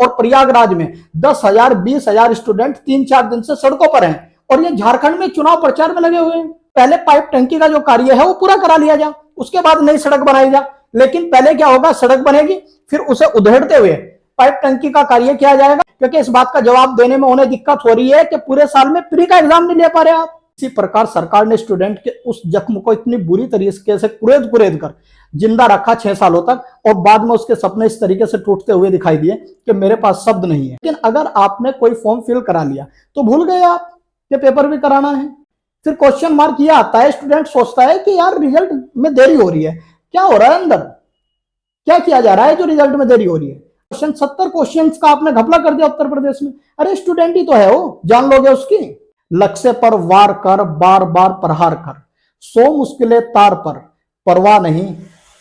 और प्रयागराज में 10,000 20,000 स्टूडेंट 3-4 दिन से सड़कों पर हैं और ये झारखंड में चुनाव प्रचार में लगे हुए हैं। पहले पाइप टंकी का जो कार्य है वो पूरा करा लिया जाए, उसके बाद नई सड़क बनाई जाए। लेकिन पहले क्या होगा, सड़क बनेगी, फिर उसे उधेड़ते हुए पाइप टंकी का कार्य किया जाएगा, क्योंकि इस बात का जवाब देने में उन्हें दिक्कत हो रही है कि पूरे साल में प्री का एग्जाम नहीं ले पा रहे आप। इसी प्रकार सरकार ने स्टूडेंट के उस जख्म को इतनी बुरी तरीके से कुरेद कर जिंदा रखा 6 सालों तक, और बाद में उसके सपने इस तरीके से टूटते हुए दिखाई दिए कि मेरे पास शब्द नहीं है। लेकिन अगर आपने कोई फॉर्म फिल करा लिया तो भूल गए आप कि पेपर भी कराना है। फिर क्वेश्चन मार्क ये आता है, स्टूडेंट सोचता है कि यार रिजल्ट में देरी हो रही है, क्या हो रहा है अंदर, क्या किया जा रहा है जो रिजल्ट में देरी हो रही है। 70 क्वेश्चंस का आपने घपला कर दिया उत्तर प्रदेश में। अरे स्टूडेंट ही तो है वो, जान लोगे उसकी। लक्ष्य पर वार कर, बार बार प्रहार कर, 100 मुश्किलें तार पर, परवाह नहीं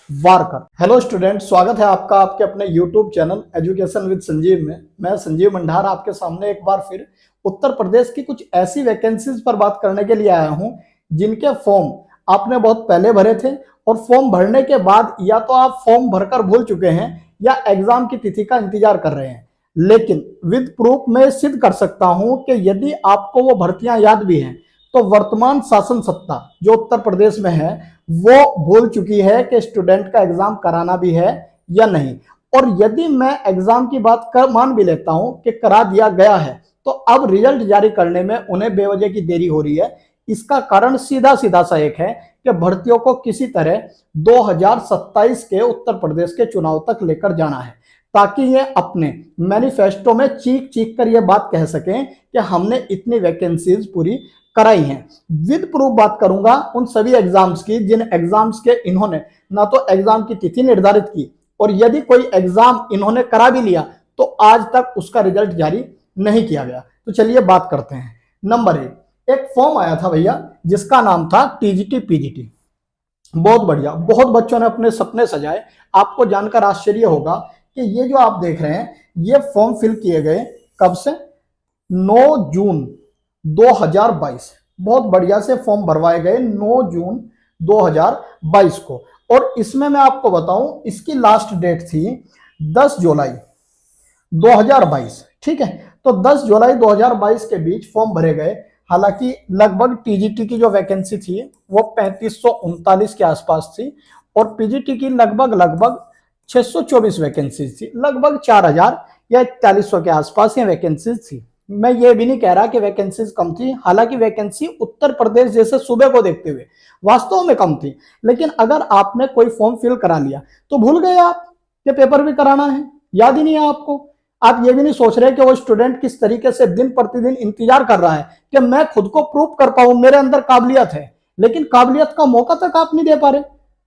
वार कर। हेलो स्टूडेंट, स्वागत है आपका आपके अपने YouTube channel education with Sanjeev में। मैं संजीव मंडार आपके सामने एक बार फिर उत्तर प्रदेश की कुछ ऐसी वैकेंसीज पर बात करने के लिए आया हूं जिनके फॉर्म आपने बहुत पहले भरे थे, और फॉर्म भरने के बाद या तो आप फॉर्म भरकर भूल चुके हैं या एग्जाम की तिथि का इंतजार कर रहे हैं। लेकिन विद प्रूफ मैं सिद्ध कर सकता हूं कि यदि आपको वो भर्तियां याद भी हैं तो वर्तमान शासन सत्ता जो उत्तर प्रदेश में है वो भूल चुकी है कि स्टूडेंट का एग्जाम कराना भी है या नहीं। और यदि मैं एग्जाम की बात मान भी लेता हूं कि करा दिया गया है, तो अब रिजल्ट जारी करने में उन्हें बेवजह की देरी हो रही है। इसका कारण सीधा सा एक है कि भर्तियों को किसी तरह 2027 के उत्तर प्रदेश के चुनाव तक लेकर जाना है, ताकि ये अपने मैनिफेस्टो में चीख कर ये बात कह सकें कि हमने इतनी वैकेंसीज पूरी कराई हैं। विद प्रूफ बात करूंगा उन सभी एग्जाम्स की जिन एग्जाम्स के इन्होंने ना तो एग्जाम की तिथि निर्धारित की, और यदि कोई एग्जाम इन्होंने करा भी लिया तो आज तक उसका रिजल्ट जारी नहीं किया गया। तो चलिए बात करते हैं। नंबर 1, एक फॉर्म आया था भैया जिसका नाम था टीजीटी पीजीटी। बहुत बढ़िया, बहुत बच्चों ने अपने सपने सजाए। आपको जानकर आश्चर्य होगा कि ये जो आप देख रहे हैं ये फॉर्म फिल किए गए कब से, 9 जून 2022। बहुत बढ़िया से फॉर्म भरवाए गए 9 जून 2022 को। और इसमें मैं आपको बताऊं इसकी लास्ट डेट थी 10 जुलाई 2022। ठीक है, तो 10 जुलाई 2022 के बीच फॉर्म भरे गए। हालांकि लगभग टीजीटी की जो वैकेंसी थी वो 3539 के आसपास थी, और पीजीटी की लगभग 624 वैकेंसीज थी। लगभग 4000 या 4100 के आसपास ये वैकेंसीज थी। मैं ये भी नहीं कह रहा कि वैकेंसीज कम थी, हालांकि वैकेंसी उत्तर प्रदेश जैसे सूबे को देखते हुए वास्तव में कम थी। लेकिन अगर आपने कोई फॉर्म फिल करा लिया तो भूल गए आप कि पेपर भी कराना है, याद ही नहीं है आपको। आप ये भी नहीं सोच रहे कि वो स्टूडेंट किस तरीके से दिन प्रतिदिन इंतजार कर रहा है कि मैं खुद को प्रूव कर पाऊं, मेरे अंदर काबिलियत है, लेकिन काबिलियत का मौका तक आप नहीं दे पा रहे।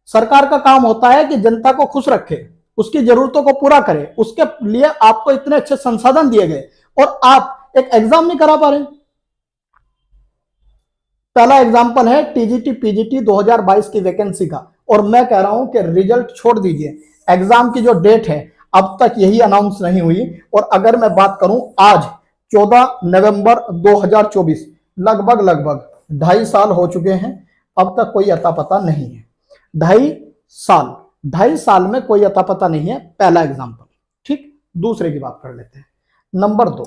सरकार का काम होता है कि जनता को खुश रखे, उसकी जरूरतों को पूरा करे, उसके लिए आपको इतने अच्छे संसाधन दिए गए और आप एक एग्जाम नहीं करा पा रहे। पहला एग्जाम्पल है टीजीटी पीजीटी 2022 की वैकेंसी का, और मैं कह रहा हूं कि रिजल्ट छोड़ दीजिए, एग्जाम की जो डेट है अब तक यही अनाउंस नहीं हुई। और अगर मैं बात करूं आज 14 नवंबर 2024, लगभग 2.5 साल हो चुके हैं, अब तक कोई अता पता नहीं है। 2.5 साल में कोई अता पता नहीं है। पहला एग्जाम्पल। ठीक, दूसरे की बात कर लेते हैं। नंबर 2,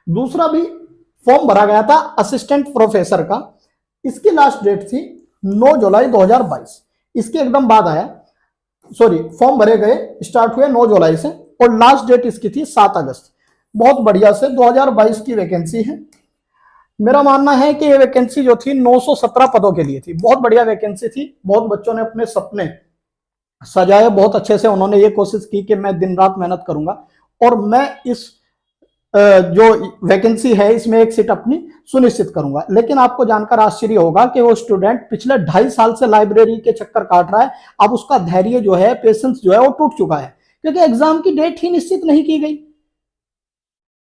दूसरा भी फॉर्म भरा गया था असिस्टेंट प्रोफेसर का। इसकी लास्ट डेट थी 9 जुलाई 2022। इसके एकदम बाद आया, सॉरी, फॉर्म भरे गए स्टार्ट हुए 9 जुलाई से, और लास्ट डेट इसकी थी 7 अगस्त। बहुत बढ़िया से 2022 की वैकेंसी है। मेरा मानना है कि ये वैकेंसी जो थी 917 पदों के लिए थी। बहुत बढ़िया वैकेंसी थी। बहुत बच्चों ने अपने सपने सजाए, बहुत अच्छे से उन्होंने ये कोशिश की कि मैं दिन रात मेहनत करूंगा और मैं इस जो वैकेंसी है इसमें एक सीट अपनी सुनिश्चित करूंगा। लेकिन आपको जानकर आश्चर्य होगा कि वो स्टूडेंट पिछले 2.5 साल से लाइब्रेरी के चक्कर काट रहा है। अब उसका धैर्य जो है, पेशेंस जो है वो टूट चुका है, क्योंकि एग्जाम की डेट ही निश्चित नहीं की गई।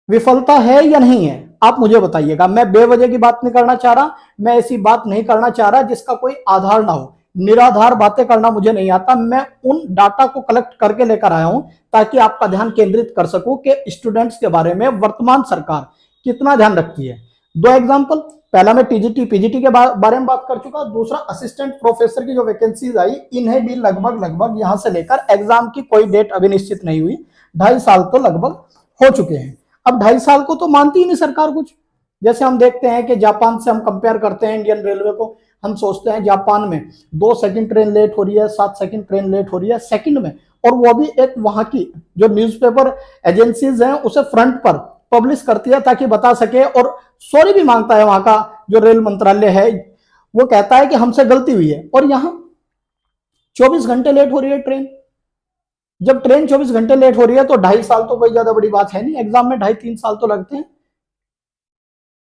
विफलता है या नहीं है, आप मुझे बताइएगा। मैं बेवजह की बात नहीं करना चाह रहा, मैं ऐसी बात नहीं करना चाह रहा जिसका कोई आधार ना हो। निराधार बातें करना मुझे नहीं आता। मैं उन डाटा को कलेक्ट करके लेकर आया हूं ताकि आपका ध्यान केंद्रित कर सकूं कि स्टूडेंट्स के बारे में वर्तमान सरकार कितना ध्यान रखती है। 2 एग्जांपल, पहला मैं टीजीटी पीजीटी के बारे में बात कर चुका, दूसरा असिस्टेंट प्रोफेसर की जो वैकेंसीज आई, इन्हें भी लगभग यहां से लेकर एग्जाम की कोई डेट अभी निश्चित नहीं हुई। 2.5 साल तो लगभग हो चुके हैं। अब 2.5 साल को तो मानती ही नहीं सरकार कुछ। जैसे हम देखते हैं कि जापान से हम कंपेयर करते हैं इंडियन रेलवे को, हम सोचते हैं जापान में 2 सेकंड ट्रेन लेट हो रही है, 7 सेकंड ट्रेन लेट हो रही है सेकंड में, और वो भी एक वहां की जो न्यूज़पेपर एजेंसीज हैं उसे फ्रंट पर पब्लिश करती है ताकि बता सके, और सॉरी भी मांगता है वहां का जो रेल मंत्रालय है, वो कहता है कि हमसे गलती हुई है। और यहां 24 घंटे लेट हो रही है ट्रेन। जब ट्रेन 24 घंटे लेट हो रही है तो 2.5 साल तो कोई ज्यादा बड़ी बात है नहीं, एग्जाम में 2.5-3 साल तो लगते हैं,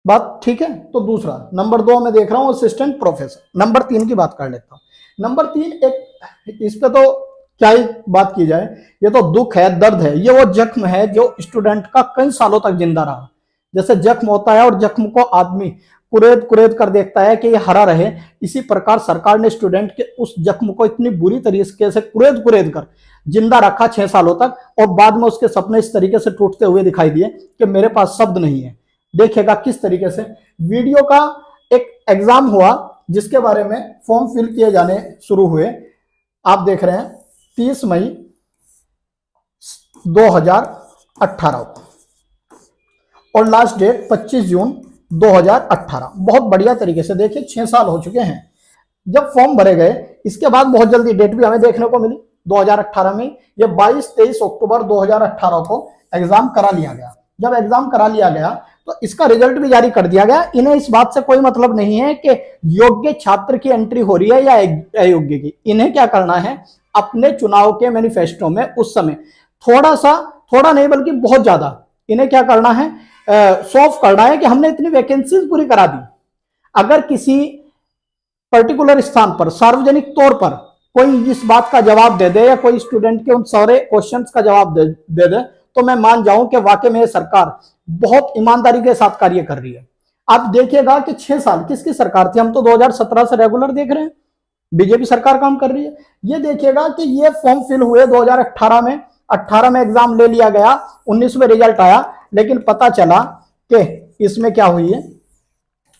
बात ठीक है। तो दूसरा नंबर 2 में देख रहा हूं असिस्टेंट प्रोफेसर। नंबर 3 की बात कर लेता हूं। नंबर 3 एक, इस पे तो क्या ही बात की जाए, ये तो दुख है, दर्द है, ये वो जख्म है जो स्टूडेंट का कई सालों तक जिंदा रहा। जैसे जख्म होता है और जख्म को आदमी कुरेद कुरेद कर देखता है कि ये हरा रहे, इसी प्रकार सरकार ने स्टूडेंट के उस जख्म को इतनी बुरी तरीके से कुरेद कुरेद कर जिंदा रखा 6 सालों तक, और बाद में उसके सपने इस तरीके से टूटते हुए दिखाई दिए कि मेरे पास शब्द नहीं है। देखिएगा किस तरीके से वीडियो का एक एग्जाम हुआ जिसके बारे में फॉर्म फिल किए जाने शुरू हुए। आप देख रहे हैं 30 मई 2018 और लास्ट डेट 25 जून 2018। बहुत बढ़िया तरीके से देखिए 6 साल हो चुके हैं जब फॉर्म भरे गए। इसके बाद बहुत जल्दी डेट भी हमें देखने को मिली 2018 में, ये 22-23 अक्टूबर 2018 को एग्जाम करा लिया गया। जब एग्जाम करा लिया गया तो इसका रिजल्ट भी जारी कर दिया गया। इन्हें इस बात से कोई मतलब नहीं है कि योग्य छात्र की एंट्री हो रही है या अयोग्य की। इन्हें क्या करना है, अपने चुनाव के मैनिफेस्टो में उस समय थोड़ा नहीं बल्कि बहुत ज्यादा इन्हें क्या करना है, शो ऑफ करना है कि हमने इतनी वैकेंसीज पूरी करा दी। अगर किसी पर्टिकुलर स्थान पर सार्वजनिक तौर पर कोई इस बात का जवाब दे दे या कोई स्टूडेंट के उन सारे क्वेश्चंस का जवाब दे दे तो मैं मान जाऊं कि वाकई में सरकार बहुत ईमानदारी के साथ कार्य कर रही है। आप देखिएगा कि 6 साल किसकी सरकार थी, हम तो 2017 से रेगुलर देख रहे हैं, बीजेपी सरकार काम कर रही है। ये देखिएगा कि ये फॉर्म फिल हुए 2018 में, 18 में एग्जाम ले लिया गया, 19 में रिजल्ट आया, लेकिन पता चला कि इसमें क्या हुई है,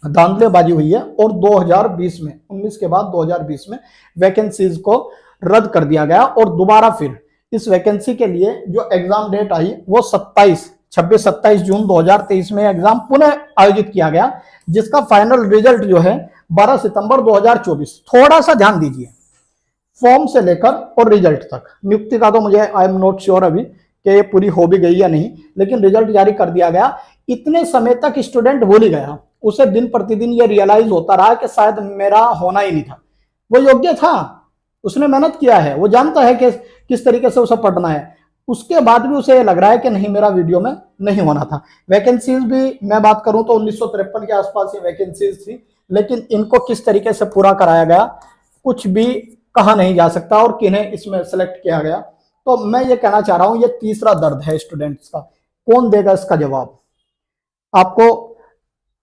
धांधलेबाजी हुई है, और 2020 में 19 के बाद 2020 में वैकेंसीज को रद्द कर दिया गया, और दोबारा फिर इस वैकेंसी के लिए जो एग्जाम डेट आई वो 26-27 जून 2023 में एग्जाम पुनः आयोजित किया गया, जिसका फाइनल रिजल्ट जो है 12 सितंबर 2024। थोड़ा सा ध्यान दीजिए, फॉर्म से लेकर और रिजल्ट तक। नियुक्ति का तो मुझे आई एम नॉट श्योर अभी कि ये पूरी हो भी गई या नहीं, लेकिन रिजल्ट जारी कर दिया गया। इतने समय तक स्टूडेंट भूल ही गया, उसे दिन प्रतिदिन ये रियलाइज होता रहा कि शायद मेरा होना ही नहीं था। वो योग्य था, उसने मेहनत किया है, वो जानता है कि किस तरीके से उसे पढ़ना है, उसके बाद भी उसे लग रहा है कि नहीं मेरा वीडियो में नहीं होना था। वैकेंसीज भी मैं बात करूं तो 1953 के आसपास ये वैकेंसीज थी, लेकिन इनको किस तरीके से पूरा कराया गया कुछ भी कहा नहीं जा सकता, और किन्हें इसमें सेलेक्ट किया गया। तो मैं ये कहना चाह रहा हूं, ये तीसरा दर्द है स्टूडेंट्स का। कौन देगा इसका जवाब?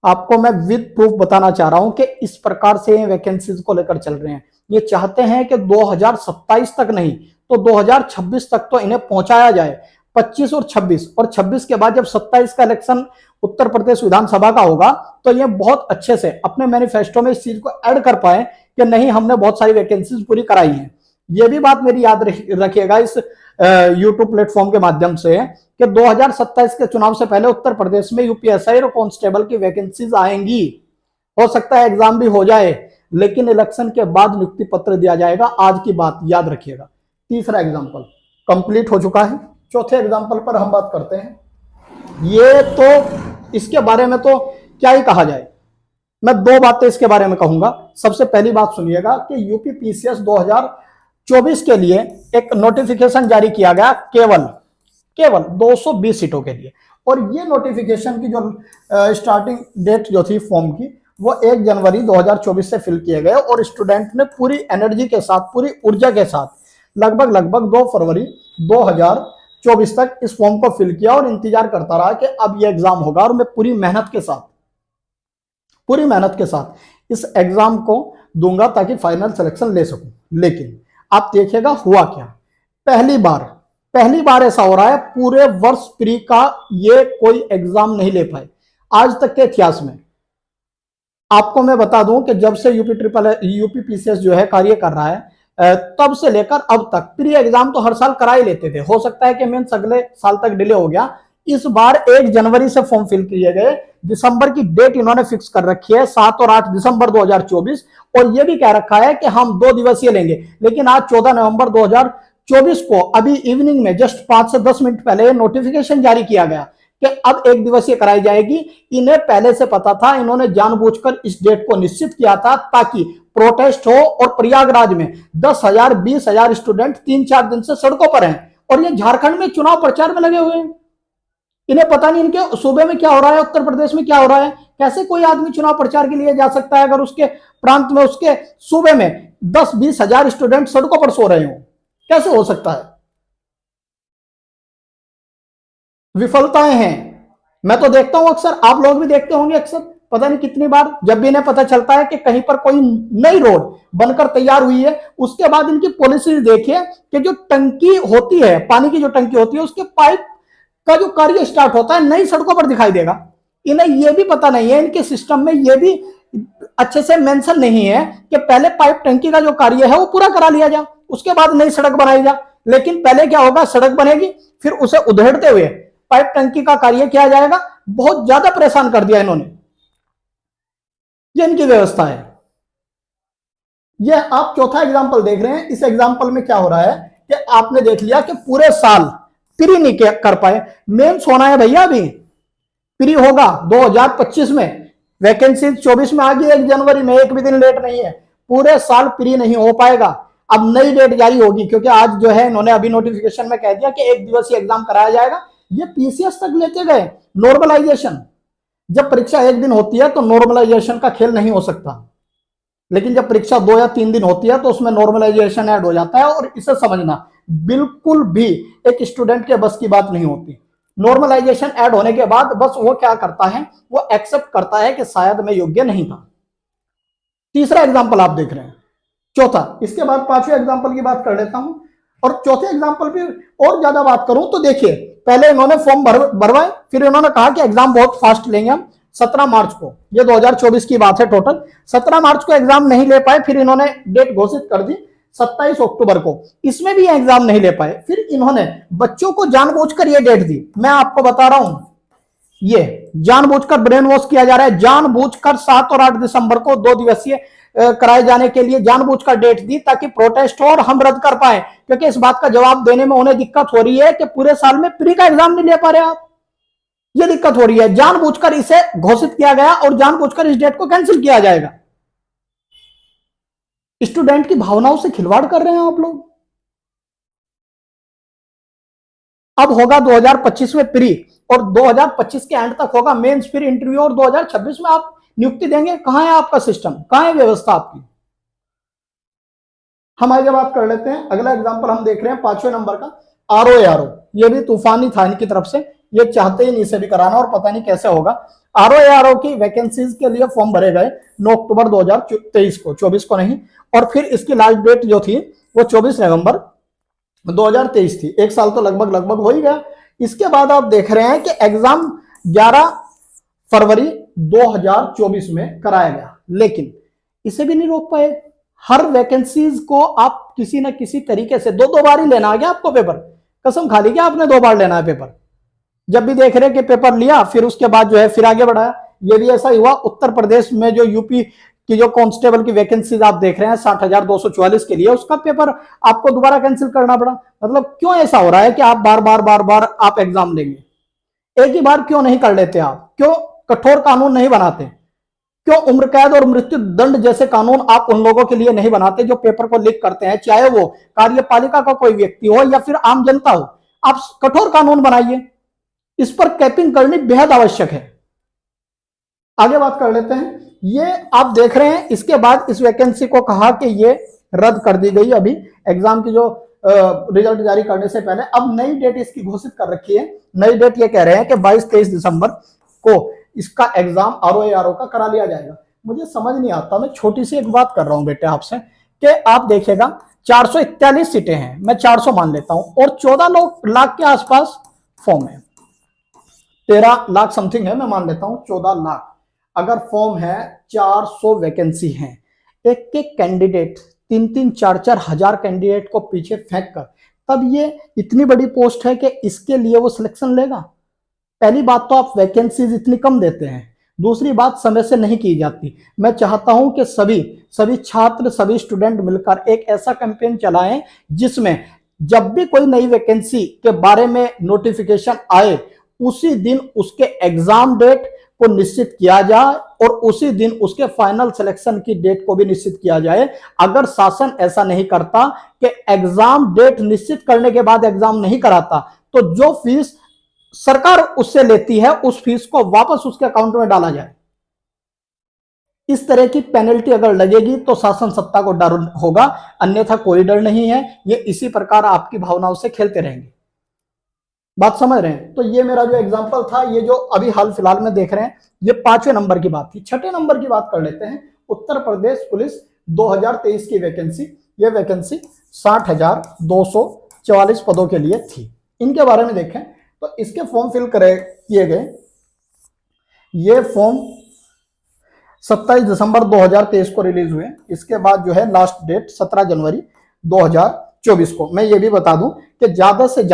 आपको मैं विद प्रूफ बताना चाह रहा हूं कि इस प्रकार से वैकेंसीज को लेकर चल रहे हैं। ये चाहते हैं कि 2027 तक नहीं तो 2026 तक तो इन्हें पहुंचाया जाए। 25 और 26 के बाद जब 27 का इलेक्शन उत्तर प्रदेश विधानसभा का होगा तो ये बहुत अच्छे से अपने मैनिफेस्टो में इस चीज को ऐड कर पाए कि नहीं हमने बहुत सारी वैकेंसीज पूरी कराई हैं। ये भी बात मेरी याद रखिएगा इस यूट्यूब प्लेटफॉर्म के माध्यम से कि 2027 के चुनाव से पहले उत्तर प्रदेश में यूपीएसआई और कांस्टेबल की वैकेंसीज आएंगी। हो सकता है एग्जाम भी हो जाए, लेकिन इलेक्शन के बाद नियुक्ति पत्र दिया जाएगा। आज की बात याद रखिएगा। तीसरा एग्जाम्पल कंप्लीट हो चुका है। चौथे एग्जाम्पल पर हम बात करते हैं। ये तो इसके बारे में तो क्या ही कहा जाए, मैं 2 बातें इसके बारे में कहूंगा। सबसे पहली बात सुनिएगा कि यूपी पीसीएस 2024 के लिए एक नोटिफिकेशन जारी किया गया केवल 220 सीटों के लिए, और ये नोटिफिकेशन की जो स्टार्टिंग डेट जो थी फॉर्म की वो 1 जनवरी 2024 से फिल किए गए, और स्टूडेंट ने पूरी एनर्जी के साथ, पूरी ऊर्जा के साथ लगभग 2 फरवरी 2024 तक इस फॉर्म को फिल किया और इंतजार करता रहा कि अब ये एग्जाम होगा, और मैं पूरी मेहनत के साथ इस एग्जाम को दूंगा ताकि फाइनल सिलेक्शन ले सकूं। लेकिन आप देखिएगा हुआ क्या, पहली बार ऐसा हो रहा है पूरे वर्ष प्री का ये कोई एग्जाम नहीं ले पाए आज तक के इतिहास में। आपको मैं बता दूं कि जब से यूपी पीसीएस जो है कार्य कर रहा है तब से लेकर अब तक प्री एग्जाम तो हर साल करा ही लेते थे। हो सकता है कि मेंस अगले साल तक डिले हो गया, इस बार 1 जनवरी से फॉर्म फिल किए गए। दिसंबर की डेट इन्होंने फिक्स कर रखी है 7 और 8 दिसंबर 2024, और यह भी कह रखा है कि हम 2 दिवसीय लेंगे। लेकिन आज 14 नवंबर 2024 को अभी इवनिंग में जस्ट 5 से 10 मिनट पहले नोटिफिकेशन जारी किया गया कि अब 1 दिवसीय कराई जाएगी। इन्हें पहले से पता था, इन्होंने जानबूझकर इस डेट को निश्चित किया था ताकि प्रोटेस्ट हो, और प्रयागराज में 10,000 20,000 स्टूडेंट 3-4 दिन से सड़कों पर हैं, और ये झारखंड में चुनाव प्रचार में लगे हुए हैं। इन्हें पता नहीं इनके सूबे में क्या हो रहा है, उत्तर प्रदेश में क्या हो रहा है। कैसे कोई आदमी चुनाव प्रचार के लिए जा सकता है अगर उसके प्रांत में, उसके सूबे में 10-20 हजार स्टूडेंट सड़कों पर सो रहे हो? कैसे हो सकता है? विफलताएं हैं। मैं तो देखता हूं अक्सर, आप लोग भी देखते होंगे अक्सर, पता नहीं कितनी बार जब भी इन्हें पता चलता है कि कहीं पर कोई नई रोड बनकर तैयार हुई है, उसके बाद इनकी पॉलिसी देखिए कि जो टंकी होती है, पानी की जो टंकी होती है, उसके पाइप का जो कार्य स्टार्ट होता है नई सड़कों पर दिखाई देगा। इन्हें यह भी पता नहीं है, इनके सिस्टम में यह भी अच्छे से मेंशन नहीं है कि पहले पाइप टंकी का जो कार्य है वो पूरा करा लिया जाए, उसके बाद नई सड़क बनाई जाए। लेकिन पहले क्या होगा, सड़क बनेगी, फिर उसे उधेड़ते हुए पाइप टंकी का कार्य किया जाएगा। बहुत ज्यादा परेशान कर दिया इन्होंने, ये इनकी व्यवस्था है। यह आप चौथा एग्जाम्पल देख रहे हैं। इस एग्जाम्पल में क्या हो रहा है कि आपने देख लिया कि पूरे साल प्री नहीं कर पाए। मेंस होना है भैया, अभी प्री होगा 2025 में, वैकेंसी 24 में आ गई 1 जनवरी में, एक भी दिन लेट नहीं है। पूरे साल प्री नहीं हो पाएगा। अब नई डेट जारी होगी, क्योंकि आज जो है इन्होंने अभी नोटिफिकेशन में कह दिया कि 1 दिवसीय एग्जाम कराया जाएगा। ये पीसीएस तक लेते गए, नॉर्मलाइजेशन। जब परीक्षा 1 दिन होती है तो नॉर्मलाइजेशन का खेल नहीं हो सकता, लेकिन जब परीक्षा 2 या 3 दिन होती है तो उसमें नॉर्मलाइजेशन ऐड हो जाता है। और इसे समझना बिल्कुल भी एक स्टूडेंट के बस की बात नहीं होती। नॉर्मलाइजेशन ऐड होने के बाद बस वो क्या करता है, वो एक्सेप्ट करता है कि शायद मैं योग्य नहीं था। तीसरा एग्जाम्पल आप देख रहे हैं। चौथा, इसके बाद 5वें एग्जाम्पल की बात कर लेता हूं, और चौथे एग्जाम्पल पे और ज्यादा बात करूं तो देखिए, पहले इन्होंने फॉर्म भरवाए, फिर इन्होंने कहा कि एग्जाम बहुत फास्ट लेंगे हम। 17 मार्च को, ये 2024 की बात है टोटल, 17 मार्च को एग्जाम नहीं ले पाए, फिर इन्होंने डेट घोषित कर दी 27 अक्टूबर को, इसमें भी एग्जाम नहीं ले पाए। फिर इन्होंने बच्चों को जानबूझकर ये डेट दी। मैं आपको बता रहा हूं, ये जानबूझकर ब्रेन वॉश किया जा रहा है। जानबूझकर 7 और 8 दिसंबर को 2 दिवसीय कराए जाने के लिए जानबूझकर डेट दी ताकि प्रोटेस्ट हो और हम रद्द कर पाए, क्योंकि इस बात का जवाब देने में उन्हें दिक्कत हो रही है कि पूरे साल में प्री का एग्जाम नहीं ले पा रहे आप। ये दिक्कत हो रही है। जानबूझकर इसे घोषित किया गया और जानबूझकर इस डेट को कैंसिल किया जाएगा। स्टूडेंट की भावनाओं से खिलवाड़ कर रहे हैं आप लोग। अब होगा 2025 में प्री, और 2025 के एंड तक होगा मेंस, फिर इंटरव्यू, और 2026 में आप नियुक्ति देंगे। कहां है आपका सिस्टम, कहां है व्यवस्था आपकी? हम आगे बात कर लेते हैं। अगला एग्जांपल हम देख रहे हैं 5वें नंबर का, आरओ। ये भी तूफानी था इनकी तरफ से, ये चाहते ही नहीं इसे भी कराना, और पता नहीं कैसे होगा। आरओ की वैकेंसीज के लिए फॉर्म भरे गए 9 अक्टूबर 2023 को, 24 को नहीं। और फिर इसकी लास्ट डेट जो थी वो 24 नवंबर 2023 थी। 1 साल तो लगभग हो ही गया। इसके बाद आप देख रहे हैं कि एग्जाम 11 फरवरी 2024 में कराया गया, लेकिन इसे भी नहीं रोक पाए। हर वैकेंसीज को आप किसी न किसी तरीके से 2-2 बार ही लेना आ गया आपको पेपर। कसम खा ली क्या आपने 2 बार लेना है पेपर? जब भी देख रहे कि पेपर लिया, फिर उसके बाद जो है फिर आगे बढ़ाया। ये भी ऐसा ही हुआ। उत्तर प्रदेश में जो यूपी की जो कांस्टेबल की वैकेंसीज आप देख रहे हैं 60,244 के लिए, उसका पेपर आपको दोबारा कैंसिल करना पड़ा। मतलब क्यों ऐसा हो रहा है कि आप बार बार आप एग्जाम देंगे? एक ही बार क्यों नहीं कर लेते आप? क्यों कठोर कानून नहीं बनाते? क्यों उम्र कैद और मृत्यु दंड जैसे कानून आप उन लोगों के लिए नहीं बनाते जो पेपर को लीक करते हैं, चाहे वो कार्यपालिका का कोई व्यक्ति हो या फिर आम जनता हो? आप कठोर कानून बनाइए। इस पर कैपिंग करनी बेहद आवश्यक है। आगे बात कर लेते हैं। ये आप देख रहे हैं, इसके बाद इस वैकेंसी को कहा कि ये रद्द कर दी गई अभी एग्जाम की जो रिजल्ट जारी करने से पहले। अब नई डेट इसकी घोषित कर रखी है। नई डेट ये कह रहे हैं कि 22-23 दिसंबर को इसका एग्जाम आरओ का करा लिया जाएगा। मुझे समझ नहीं आता, मैं छोटी सी एक बात कर रहा हूं बेटे आपसे कि आप देखिएगा 441 सीटें हैं, मैं 400 मान लेता हूं, और 14 लाख के आसपास फॉर्म है। 13 लाख समथिंग है, मैं मान लेता हूं 14 लाख। अगर फॉर्म है, 400 वैकेंसी है, एक एक कैंडिडेट 3-3, 4-4 हजार कैंडिडेट को पीछे फेंक कर, तब ये इतनी बड़ी पोस्ट है कि इसके लिए वो सिलेक्शन लेगा। पहली बात तो आप वैकेंसीज इतनी कम देते हैं, दूसरी बात समय से नहीं की जाती। मैं चाहता हूं कि सभी छात्र, सभी स्टूडेंट मिलकर एक ऐसा कैंपेन चलाएं जिसमें जब भी कोई नई वैकेंसी के बारे में नोटिफिकेशन आए, उसी दिन उसके एग्जाम डेट को निश्चित किया जाए और उसी दिन उसके फाइनल सिलेक्शन की डेट को भी निश्चित किया जाए। अगर शासन ऐसा नहीं करता कि एग्जाम डेट निश्चित करने के बाद एग्जाम नहीं कराता, तो जो फीस सरकार उससे लेती है उस फीस को वापस उसके अकाउंट में डाला जाए। इस तरह की पेनल्टी अगर लगेगी तो शासन सत्ता को डर होगा, अन्यथा कोई डर नहीं है। ये इसी प्रकार आपकी भावनाओं से खेलते रहेंगे। बात समझ रहे हैं? तो ये मेरा जो एग्जांपल था, ये जो अभी हाल फिलहाल में देख रहे हैं, ये 5वें नंबर की बात थी। 6ठे नंबर की बात कर लेते हैं। उत्तर प्रदेश पुलिस 2023 की वैकेंसी, ये वैकेंसी 60,244 पदों के लिए थी। इनके बारे में देखें तो इसके फॉर्म फिल किए गए। ये फॉर्म 27 दिसंबर 2023 को रिलीज हुए। इसके बाद जो है लास्ट डेट 17 जनवरी 2024 को। मैं ये भी बता दूं कि ज्यादा से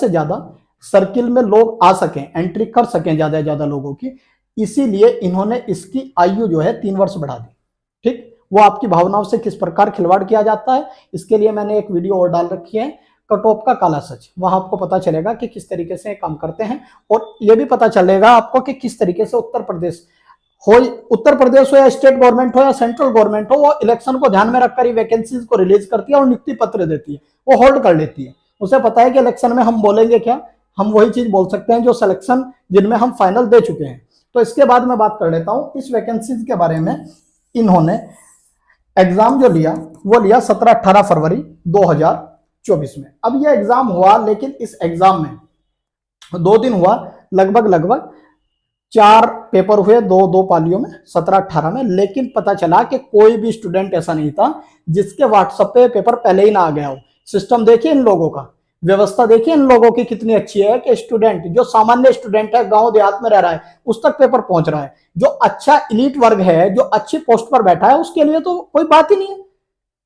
ज्यादा सर्किल में लोग आ सकें, एंट्री कर सकें ज्यादा लोगों की, इसीलिए इन्होंने इसकी आयु जो है 3 वर्ष बढ़ा दी। ठीक, वो आपकी भावनाओं से किस प्रकार खिलवाड़ किया जाता है, इसके लिए मैंने एक वीडियो और डाल रखी है, कटऑफ का काला सच। वहां आपको पता चलेगा कि किस तरीके से काम करते हैं, और यह भी पता चलेगा आपको कि किस तरीके से उत्तर प्रदेश हो या स्टेट गवर्नमेंट हो या सेंट्रल गवर्नमेंट हो, वो इलेक्शन को ध्यान में रखकर ही वैकेंसीज को रिलीज करती है और नियुक्ति पत्र देती है, वो होल्ड कर लेती है। उसे पता है कि इलेक्शन में हम बोलेंगे क्या, हम वही चीज बोल सकते हैं जो सिलेक्शन जिनमें हम फाइनल दे चुके हैं। तो इसके बाद मैं बात कर लेता हूं इस वैकेंसीज के बारे में। इन्होंने एग्जाम जो लिया वो लिया 17-18 फरवरी 2024 में। अब यह एग्जाम हुआ, लेकिन इस एग्जाम में 2 दिन हुआ, लगभग 4 पेपर हुए, दो पालियों में, 17-18 में। लेकिन पता चला कि कोई भी स्टूडेंट ऐसा नहीं था जिसके व्हाट्सएप पे पेपर पहले ही ना आ गया हो। सिस्टम देखिए इन लोगों का, व्यवस्था देखिए इन लोगों की कितनी अच्छी है कि स्टूडेंट जो सामान्य स्टूडेंट है, गांव देहात में रह रहा है, उस तक पेपर पहुंच रहा है। जो अच्छा इलीट वर्ग है, जो अच्छी पोस्ट पर बैठा है, उसके लिए तो कोई बात ही नहीं है,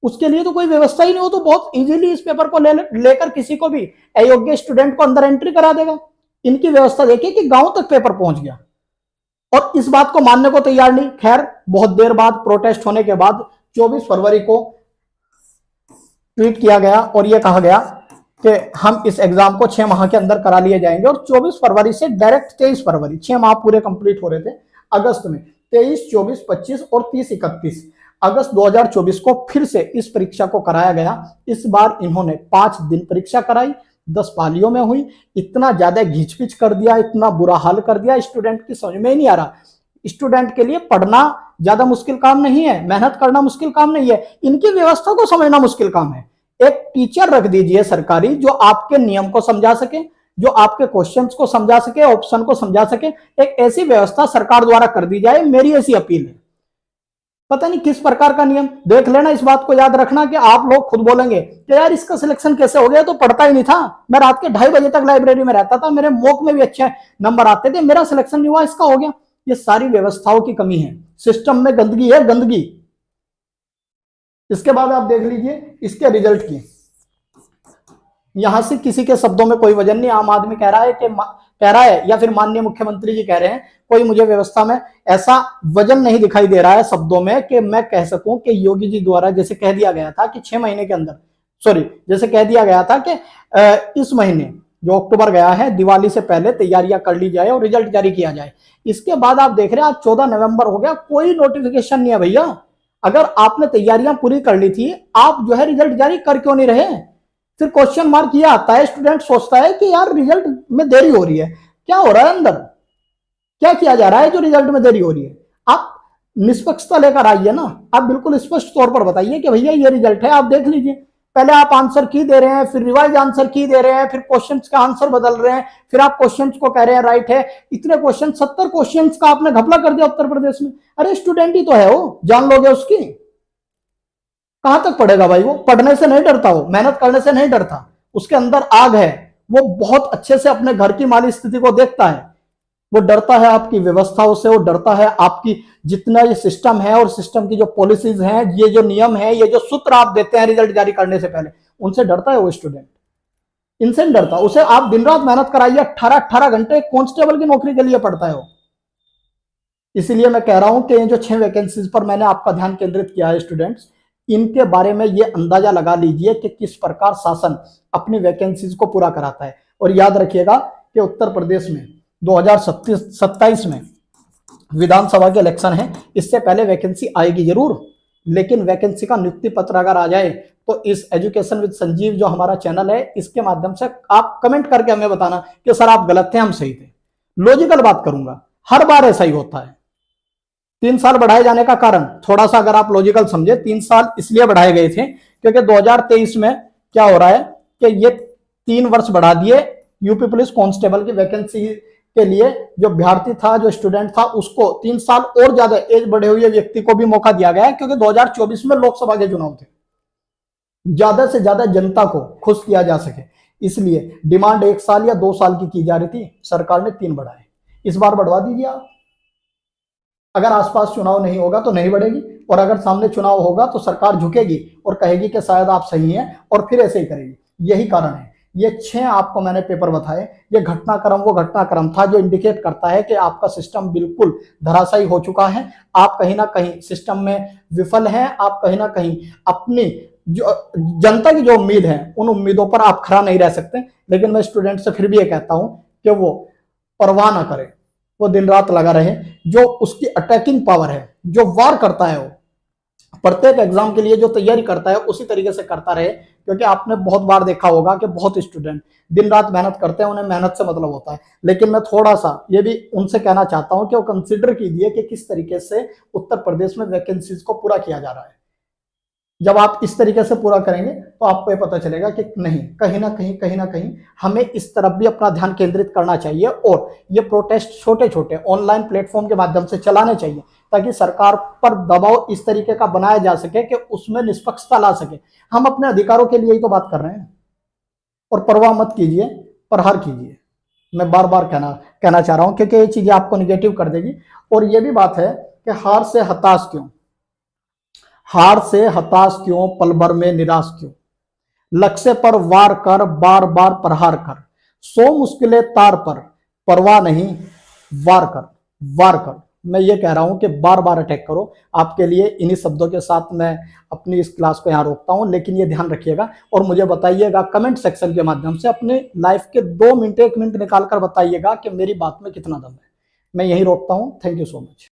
उसके लिए तो कोई व्यवस्था ही नहीं हो, तो बहुत इजीली इस पेपर को लेकर किसी को भी अयोग्य स्टूडेंट को अंदर एंट्री करा देगा। इनकी व्यवस्था देखिए कि गांव तक पेपर पहुंच गया, और इस बात को मानने को तैयार नहीं। खैर, बहुत देर बाद प्रोटेस्ट होने के बाद 24 फरवरी को ट्वीट किया गया और यह कहा गया कि हम इस एग्जाम को 6 माह के अंदर करा लिए जाएंगे। और 24 फरवरी से डायरेक्ट 23 फरवरी, 6 माह पूरे कंप्लीट हो रहे थे। अगस्त में 23, 24, 25 और 30, 31 अगस्त 2024 को फिर से इस परीक्षा को कराया गया। इस बार इन्होंने 5 दिन परीक्षा कराई, 10 पालियों में हुई। इतना ज्यादा घिचपिच कर दिया, इतना बुरा हाल कर दिया, स्टूडेंट की समझ में ही नहीं आ रहा। स्टूडेंट के लिए पढ़ना ज्यादा मुश्किल काम नहीं है, मेहनत करना मुश्किल काम नहीं है, इनकी व्यवस्था को समझना मुश्किल काम है। एक टीचर रख दीजिए सरकारी, जो आपके नियम को समझा सके, जो आपके क्वेश्चंस को समझा सके, ऑप्शन को समझा सके। एक ऐसी व्यवस्था सरकार द्वारा कर दी जाए, मेरी ऐसी अपील है। पता नहीं किस प्रकार का नियम, देख लेना। इस बात को याद रखना कि आप लोग खुद बोलेंगे कि यार इसका सिलेक्शन कैसे हो गया, तो पढ़ता ही नहीं था, मैं रात के 2:30 बजे तक लाइब्रेरी में रहता था, मेरे मॉक में भी अच्छे नंबर आते थे, मेरा सिलेक्शन नहीं हुआ, इसका हो गया। ये सारी व्यवस्थाओं की कमी है, सिस्टम में गंदगी है, गंदगी। इसके बाद आप देख लीजिए इसके रिजल्ट की। यहां से किसी के शब्दों में कोई वजन नहीं। आम आदमी कह रहा है या फिर माननीय मुख्यमंत्री जी कह रहे हैं, कोई मुझे व्यवस्था में ऐसा वजन नहीं दिखाई दे रहा है शब्दों में कि मैं कह सकूं कि योगी जी द्वारा जैसे कह दिया गया था कि 6 महीने के अंदर, जैसे कह दिया गया था कि इस महीने जो अक्टूबर गया है, दिवाली से पहले तैयारियां कर ली जाए और रिजल्ट जारी किया जाए। इसके बाद आप देख रहे हैं आज 14 नवंबर हो गया, कोई नोटिफिकेशन नहीं है भैया। अगर आपने तैयारियां पूरी कर ली थी, आप जो है रिजल्ट जारी कर क्यों नहीं रहे? फिर क्वेश्चन मार्क ये आता है, स्टूडेंट सोचता है कि यार रिजल्ट में देरी हो रही है, क्या हो रहा है अंदर, क्या किया जा रहा है जो रिजल्ट में देरी हो रही है? आप निष्पक्षता लेकर आइए ना, आप बिल्कुल स्पष्ट तौर पर बताइए कि भैया ये रिजल्ट है, आप देख लीजिए। पहले आप आंसर की दे रहे हैं, फिर रिवाइज आंसर की दे रहे हैं, फिर क्वेश्चंस का आंसर बदल रहे हैं, फिर आप क्वेश्चंस को कह रहे हैं राइट है। इतने क्वेश्चन, 70 क्वेश्चंस का आपने घपला कर दिया उत्तर प्रदेश में। अरे स्टूडेंट ही तो है वो, जान लोगे उसकी, कहां तक पढ़ेगा भाई? वो पढ़ने से नहीं डरता, वो मेहनत करने से नहीं डरता, उसके अंदर आग है, वो बहुत अच्छे से अपने घर की माली स्थिति को देखता है। वो डरता है आपकी व्यवस्थाओं से, वो डरता है आपकी जितना ये सिस्टम है और सिस्टम की जो पॉलिसीज हैं, ये जो नियम है, ये जो सूत्र आप देते हैं रिजल्ट जारी करने से पहले, उनसे डरता है वो स्टूडेंट। इनसे नहीं डरता, उसे आप दिन रात मेहनत कराइए, 18-18 घंटे कांस्टेबल की नौकरी के लिए पड़ता है वो। इसलिए मैं कह रहा हूं कि ये जो 6 वैकेंसीज पर मैंने आपका ध्यान केंद्रित किया है स्टूडेंट्स, इनके बारे में ये अंदाजा लगा लीजिए कि किस प्रकार शासन अपनी वैकेंसीज को पूरा कराता है। और याद रखिएगा कि उत्तर प्रदेश में 2027 में विधानसभा के इलेक्शन है, इससे पहले वैकेंसी आएगी जरूर, लेकिन वैकेंसी का नियुक्ति पत्र अगर आ जाए तो इस एजुकेशन विद संजीव जो हमारा चैनल है, इसके माध्यम से आप कमेंट करके हमें बताना कि सर आप गलत थे, हम सही थे। लॉजिकल बात करूंगा, हर बार ऐसा ही होता है। 3 साल बढ़ाए जाने का कारण थोड़ा सा अगर आप लॉजिकल समझे, 3 साल इसलिए बढ़ाए गए थे क्योंकि 2023 में क्या हो रहा है कि ये 3 वर्ष बढ़ा दिए यूपी पुलिस कांस्टेबल की वैकेंसी के लिए। जो अभ्यर्थी था, जो स्टूडेंट था, उसको 3 साल और ज्यादा एज बढ़े हुए व्यक्ति को भी मौका दिया गया है, क्योंकि 2024 में लोकसभा के चुनाव थे, ज्यादा से ज्यादा जनता को खुश किया जा सके। इसलिए डिमांड 1 साल या 2 साल की जा रही थी, सरकार ने 3 बढ़ाए। इस बार बढ़वा दीजिए आप। अगर आसपास चुनाव नहीं होगा तो नहीं बढ़ेगी, और अगर सामने चुनाव होगा तो सरकार झुकेगी और कहेगी कि शायद आप सही हैं, और फिर ऐसे ही करेगी। यही कारण है। ये 6 आपको मैंने पेपर बताए, ये घटनाक्रम वो घटनाक्रम था जो इंडिकेट करता है कि आपका सिस्टम बिल्कुल धराशायी हो चुका है। आप कहीं ना कहीं सिस्टम में विफल हैं, आप कहीं ना कहीं अपनी जो जनता की जो उम्मीद है उन उम्मीदों पर आप खरा नहीं रह सकते। लेकिन मैं स्टूडेंट से फिर भी ये कहता हूं कि वो परवाह ना करे, वो दिन रात लगा रहे। जो उसकी अटैकिंग पावर है, जो वार करता है, वो प्रत्येक एग्जाम के लिए जो तैयारी करता है उसी तरीके से करता रहे। क्योंकि आपने बहुत बार देखा होगा कि बहुत स्टूडेंट दिन रात मेहनत करते हैं, उन्हें मेहनत से मतलब होता है। लेकिन मैं थोड़ा सा ये भी उनसे कहना चाहता हूं कि वो कंसिडर कीजिए कि किस तरीके से उत्तर प्रदेश में वैकेंसीज को पूरा किया जा रहा है। जब आप इस तरीके से पूरा करेंगे तो आपको ये पता चलेगा कि नहीं, कहीं ना कहीं हमें इस तरफ भी अपना ध्यान केंद्रित करना चाहिए, और ये प्रोटेस्ट छोटे छोटे ऑनलाइन प्लेटफॉर्म के माध्यम से चलाने चाहिए, ताकि सरकार पर दबाव इस तरीके का बनाया जा सके कि उसमें निष्पक्षता ला सके। हम अपने अधिकारों के लिए ही तो बात कर रहे हैं। और परवाह मत कीजिए, प्रहार कीजिए। मैं बार बार कहना चाह रहा हूं, क्योंकि ये चीजें आपको निगेटिव कर देगी। और ये भी बात है कि हार से हताश क्यों, पल भर में निराश क्यों, लक्ष्य पर वार कर, बार बार प्रहार कर, 100 मुश्किलें तार पर, परवाह नहीं, वार कर। मैं ये कह रहा हूं कि बार बार अटैक करो। आपके लिए इन्हीं शब्दों के साथ मैं अपनी इस क्लास को यहां रोकता हूं। लेकिन ये ध्यान रखिएगा और मुझे बताइएगा कमेंट सेक्शन के माध्यम से, अपने लाइफ के 2 मिनट 1 मिनट निकाल कर बताइएगा कि मेरी बात में कितना दम है। मैं यही रोकता हूं। Thank you so much.